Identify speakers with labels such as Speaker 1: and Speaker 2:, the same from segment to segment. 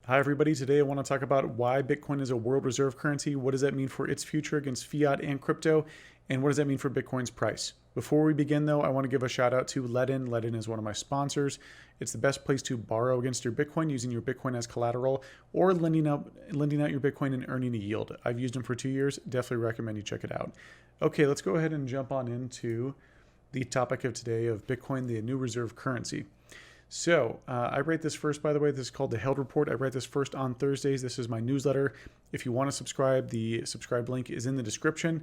Speaker 1: Hi, everybody. Today I want to talk about why Bitcoin is a world reserve currency. What does that mean for its future against fiat and crypto? And what does that mean for Bitcoin's price? Before we begin, though, I want to give a shout out to Ledin. Ledin is one of my sponsors. It's the best place to borrow against your Bitcoin using your Bitcoin as collateral or lending out your Bitcoin and earning a yield. I've used them for 2 years. Definitely recommend you check it out. Okay, let's go ahead and jump on into the topic of today of Bitcoin, the new reserve currency. So I write this first, by the way. This is called the Held Report. I write this first on Thursdays. This is my newsletter. If you want to subscribe, the subscribe link is in the description.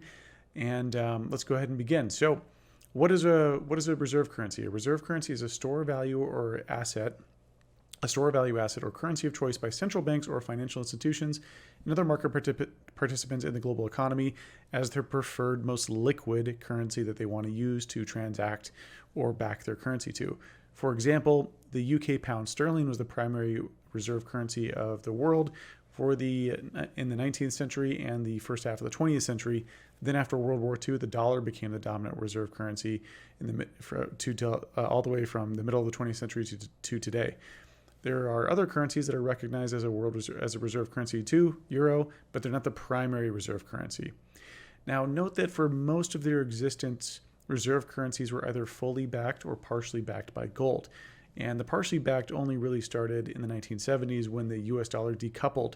Speaker 1: And let's go ahead and begin. So what is a reserve currency? A reserve currency is a store of value or asset, a store of value asset or currency of choice by central banks or financial institutions and other market participants in the global economy as their preferred, most liquid currency that they want to use to transact or back their currency to. For example, the UK pound sterling was the primary reserve currency of the world in the 19th century and the first half of the 20th century. Then after World War II, the dollar became the dominant reserve currency all the way from the middle of the 20th century to today. There are other currencies that are recognized as a reserve currency too, euro, but they're not the primary reserve currency. Now, note that for most of their existence, reserve currencies were either fully backed or partially backed by gold. And the partially backed only really started in the 1970s when the US dollar decoupled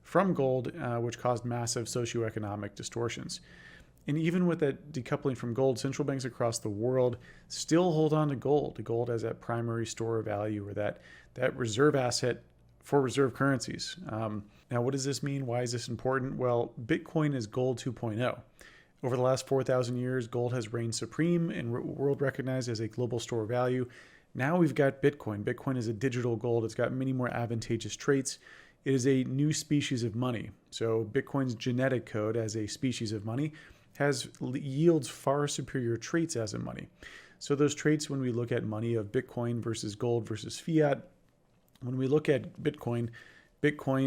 Speaker 1: from gold, which caused massive socioeconomic distortions. And even with that decoupling from gold, central banks across the world still hold on to gold as that primary store of value or that reserve asset for reserve currencies. Now, what does this mean? Why is this important? Well, Bitcoin is gold 2.0. Over the last 4,000 years, gold has reigned supreme and world recognized as a global store of value. Now we've got Bitcoin. Bitcoin is a digital gold. It's got many more advantageous traits. It is a new species of money. So Bitcoin's genetic code as a species of money yields far superior traits as a money. So those traits, when we look at money of Bitcoin versus gold versus fiat, when we look at Bitcoin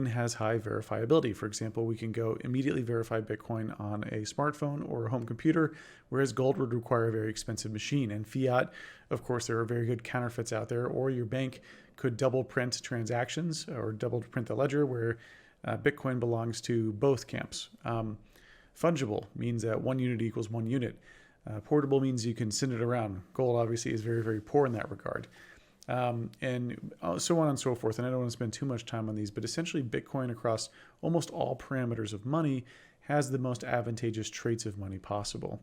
Speaker 1: has high verifiability. For example, we can go immediately verify Bitcoin on a smartphone or a home computer, whereas gold would require a very expensive machine. And fiat, of course, there are very good counterfeits out there, or your bank could double print transactions or double print the ledger, where Bitcoin belongs to both camps. Fungible means that 1 unit equals 1 unit. Portable means you can send it around. Gold obviously is very, very poor in that regard. And so on and so forth. And I don't want to spend too much time on these, but essentially Bitcoin across almost all parameters of money has the most advantageous traits of money possible.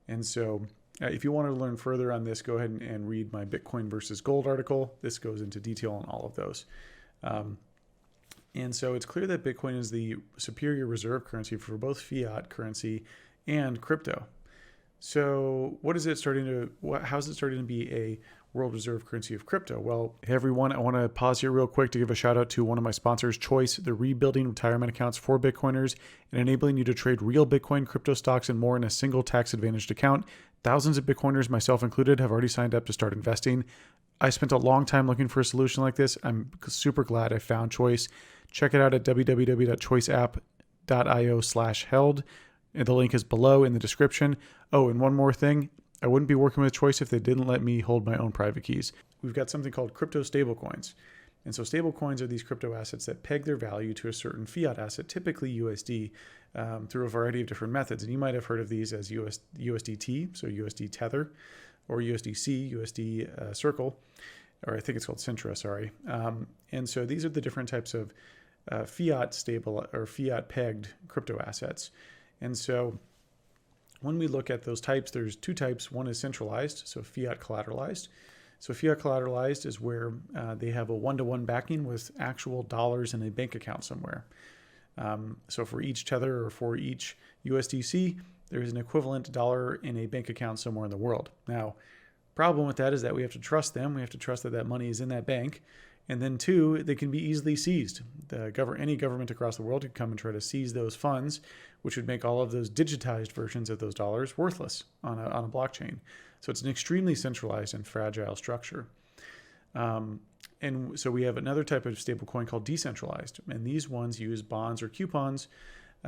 Speaker 1: And so if you want to learn further on this, go ahead and read my Bitcoin versus gold article. This goes into detail on all of those. And so it's clear that Bitcoin is the superior reserve currency for both fiat currency and crypto. So how's it starting to be a world reserve currency of crypto? Well, hey everyone, I want to pause here real quick to give a shout out to one of my sponsors, Choice, the rebuilding retirement accounts for Bitcoiners and enabling you to trade real Bitcoin, crypto stocks, and more in a single tax advantaged account. Thousands of Bitcoiners, myself included, have already signed up to start investing. I spent a long time looking for a solution like this. I'm super glad I found Choice. Check it out at www.choiceapp.io/held. And the link is below in the description. Oh, and one more thing. I wouldn't be working with Choice if they didn't let me hold my own private keys. We've got something called crypto stablecoins. And so stablecoins are these crypto assets that peg their value to a certain fiat asset, typically USD, through a variety of different methods. And you might have heard of these as USDT, so USD Tether, or USDC, USD Circle, or I think it's called Centra, sorry. And so these are the different types of fiat stable or fiat pegged crypto assets. And so when we look at those types, there's two types. One is centralized, so fiat collateralized. So fiat collateralized is where they have a one-to-one backing with actual dollars in a bank account somewhere. So for each Tether or for each USDC, there's an equivalent dollar in a bank account somewhere in the world. Now, problem with that is that we have to trust them. We have to trust that that money is in that bank. And then two, they can be easily seized. Any government across the world could come and try to seize those funds, which would make all of those digitized versions of those dollars worthless on a blockchain. So it's an extremely centralized and fragile structure. And so we have another type of stablecoin called decentralized. And these ones use bonds or coupons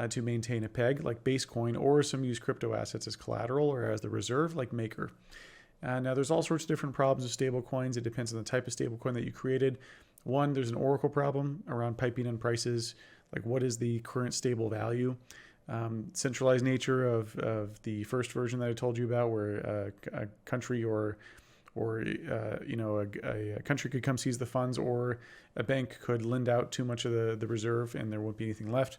Speaker 1: to maintain a peg like Basecoin, or some use crypto assets as collateral or as the reserve like Maker. Now, there's all sorts of different problems with stable coins. It depends on the type of stable coin that you created. One, there's an Oracle problem around piping in prices. Like, what is the current stable value? Centralized nature of the first version that I told you about, where a country or a country could come seize the funds, or a bank could lend out too much of the reserve and there won't be anything left.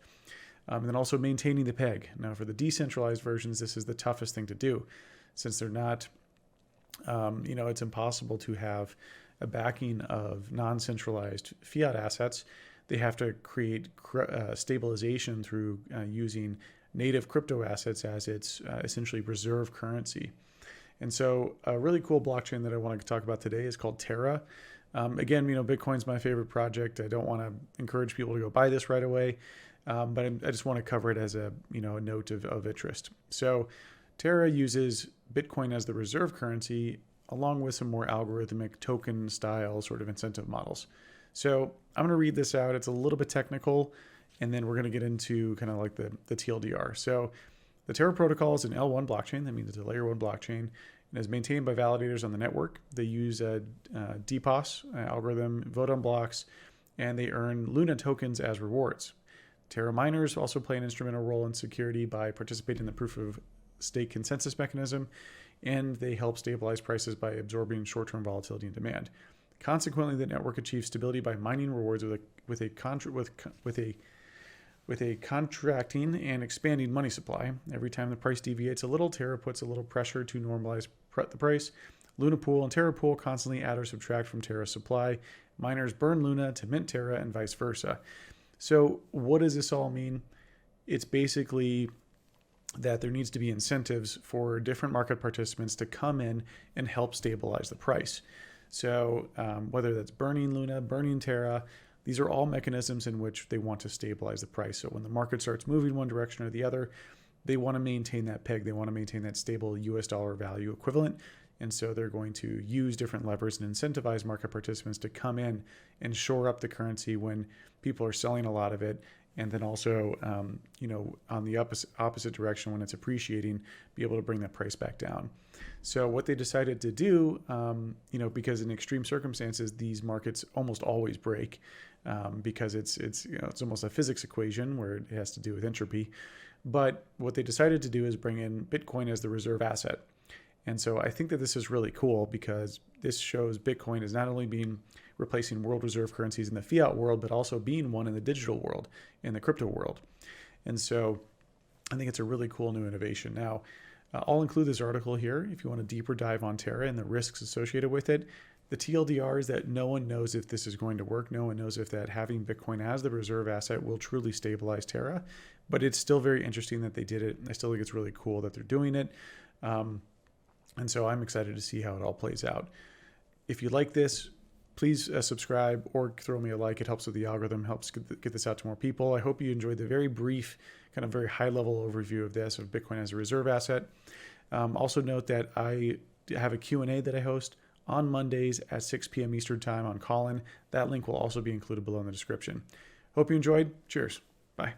Speaker 1: And then also maintaining the peg. Now, for the decentralized versions, this is the toughest thing to do, since they're not, it's impossible to have a backing of non-centralized fiat assets. They have to create stabilization through using native crypto assets as its essentially reserve currency. And so a really cool blockchain that I want to talk about today is called Terra. Again, Bitcoin's my favorite project. I don't want to encourage people to go buy this right away, but I just want to cover it as a note of interest. So Terra uses Bitcoin as the reserve currency, along with some more algorithmic token style sort of incentive models. So I'm going to read this out. It's a little bit technical, and then we're going to get into kind of like the TLDR. So the Terra protocol is an L1 blockchain. That means it's a layer 1 blockchain, and is maintained by validators on the network. They use a DPoS algorithm, vote on blocks, and they earn Luna tokens as rewards. Terra miners also play an instrumental role in security by participating in the proof of stake consensus mechanism, and they help stabilize prices by absorbing short-term volatility and demand. Consequently, the network achieves stability by mining rewards with a contracting and expanding money supply. Every time the price deviates a little, Terra puts a little pressure to normalize the price. Luna Pool and Terra Pool constantly add or subtract from Terra's supply. Miners burn Luna to mint Terra and vice versa. So what does this all mean? It's basically that there needs to be incentives for different market participants to come in and help stabilize the price. So whether that's burning Luna, burning Terra, these are all mechanisms in which they want to stabilize the price. So when the market starts moving one direction or the other, they want to maintain that peg. They want to maintain that stable US dollar value equivalent. And so they're going to use different levers and incentivize market participants to come in and shore up the currency when people are selling a lot of it. And then also, on the opposite direction, when it's appreciating, be able to bring that price back down. So what they decided to do, because in extreme circumstances, these markets almost always break, because it's almost a physics equation where it has to do with entropy. But what they decided to do is bring in Bitcoin as the reserve asset. And so I think that this is really cool, because this shows Bitcoin is not only replacing world reserve currencies in the fiat world, but also being one in the digital world, in the crypto world. And so I think it's a really cool new innovation. Now, I'll include this article here if you want a deeper dive on Terra and the risks associated with it. The TLDR is that no one knows if this is going to work. No one knows if that having Bitcoin as the reserve asset will truly stabilize Terra, but it's still very interesting that they did it. I still think it's really cool that they're doing it. And so I'm excited to see how it all plays out. If you like this, please subscribe or throw me a like. It helps with the algorithm, helps get this out to more people. I hope you enjoyed the very brief, kind of very high-level overview of this, of Bitcoin as a reserve asset. Also note that I have a Q&A that I host on Mondays at 6 p.m. Eastern Time on Callin. That link will also be included below in the description. Hope you enjoyed. Cheers. Bye.